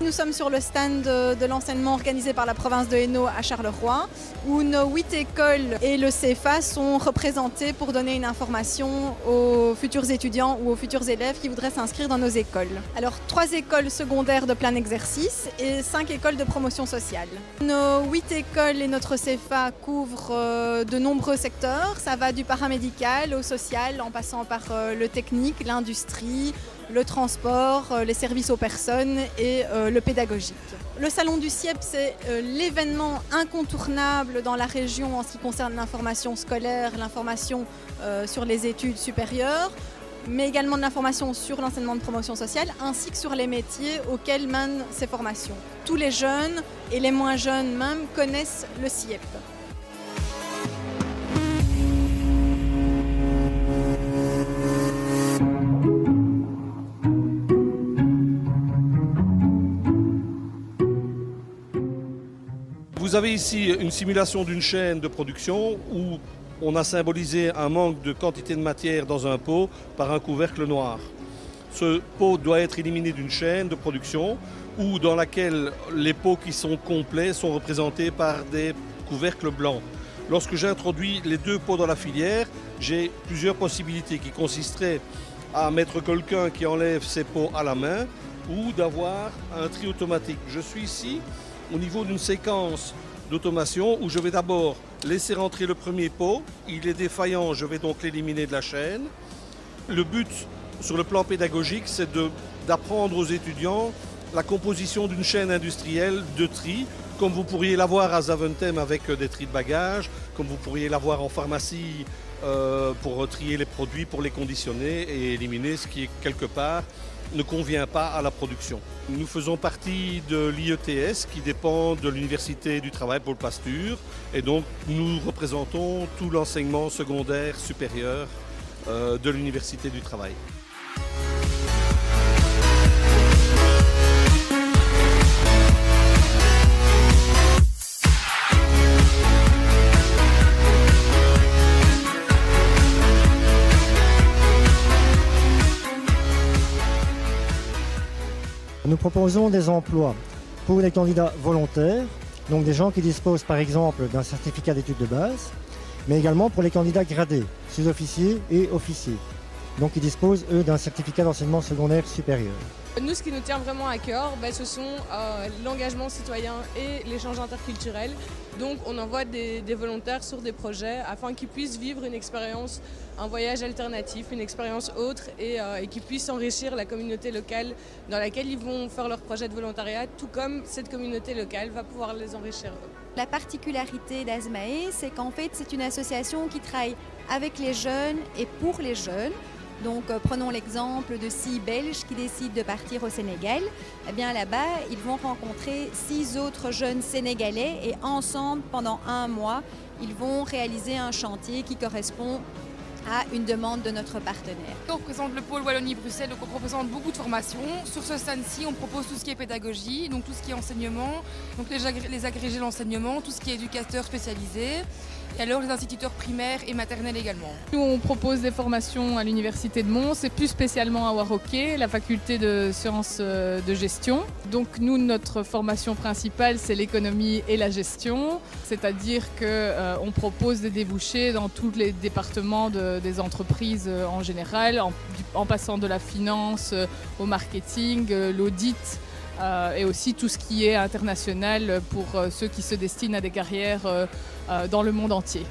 Nous sommes sur le stand de l'enseignement organisé par la province de Hainaut à Charleroi, où nos 8 écoles et le CFA sont représentés pour donner une information aux futurs étudiants ou aux futurs élèves qui voudraient s'inscrire dans nos écoles. Alors 3 écoles secondaires de plein exercice et 5 écoles de promotion sociale. Nos 8 écoles et notre CFA couvrent de nombreux secteurs. Ça va du paramédical au social en passant par le technique, l'industrie, le transport, les services aux personnes et le pédagogique. Le Salon du CIEP, c'est l'événement incontournable dans la région en ce qui concerne l'information scolaire, l'information sur les études supérieures, mais également de l'information sur l'enseignement de promotion sociale, ainsi que sur les métiers auxquels mènent ces formations. Tous les jeunes et les moins jeunes même connaissent le CIEP. Vous avez ici une simulation d'une chaîne de production où on a symbolisé un manque de quantité de matière dans un pot par un couvercle noir. Ce pot doit être éliminé d'une chaîne de production ou dans laquelle les pots qui sont complets sont représentés par des couvercles blancs. Lorsque j'introduis les 2 pots dans la filière, j'ai plusieurs possibilités qui consisteraient à mettre quelqu'un qui enlève ces pots à la main ou d'avoir un tri automatique. Je suis ici au niveau d'une séquence d'automation où je vais d'abord laisser rentrer le premier pot. Il est défaillant, je vais donc l'éliminer de la chaîne. Le but sur le plan pédagogique, c'est d'apprendre aux étudiants la composition d'une chaîne industrielle de tri, comme vous pourriez l'avoir à Zaventem avec des tris de bagages, comme vous pourriez l'avoir en pharmacie pour trier les produits, pour les conditionner et éliminer ce qui, quelque part, ne convient pas à la production. Nous faisons partie de l'IETS qui dépend de l'Université du Travail Paul Pasture et donc nous représentons tout l'enseignement secondaire supérieur de l'Université du Travail. Nous proposons des emplois pour les candidats volontaires, donc des gens qui disposent par exemple d'un certificat d'études de base, mais également pour les candidats gradés, sous-officiers et officiers, donc qui disposent eux d'un certificat d'enseignement secondaire supérieur. Nous, ce qui nous tient vraiment à cœur, ce sont l'engagement citoyen et l'échange interculturel. Donc on envoie des volontaires sur des projets afin qu'ils puissent vivre une expérience, un voyage alternatif, une expérience autre et qu'ils puissent enrichir la communauté locale dans laquelle ils vont faire leur projet de volontariat, tout comme cette communauté locale va pouvoir les enrichir eux. La particularité d'Azmae, c'est qu'en fait c'est une association qui travaille avec les jeunes et pour les jeunes. Donc prenons l'exemple de 6 Belges qui décident de partir au Sénégal. Eh bien là-bas, ils vont rencontrer 6 autres jeunes Sénégalais et ensemble, pendant 1 mois, ils vont réaliser un chantier qui correspond à une demande de notre partenaire. On représente le pôle Wallonie-Bruxelles, donc on représente beaucoup de formations. Sur ce stand-ci, on propose tout ce qui est pédagogie, donc tout ce qui est enseignement, donc les agrégés d'enseignement, tout ce qui est éducateur spécialisé, et alors les instituteurs primaires et maternels également. Nous, on propose des formations à l'Université de Mons et plus spécialement à Waroké, la faculté de sciences de gestion. Donc nous, notre formation principale, c'est l'économie et la gestion, c'est-à-dire qu'on propose des débouchés dans tous les départements des entreprises en général, en passant de la finance au marketing, l'audit et aussi tout ce qui est international pour ceux qui se destinent à des carrières dans le monde entier.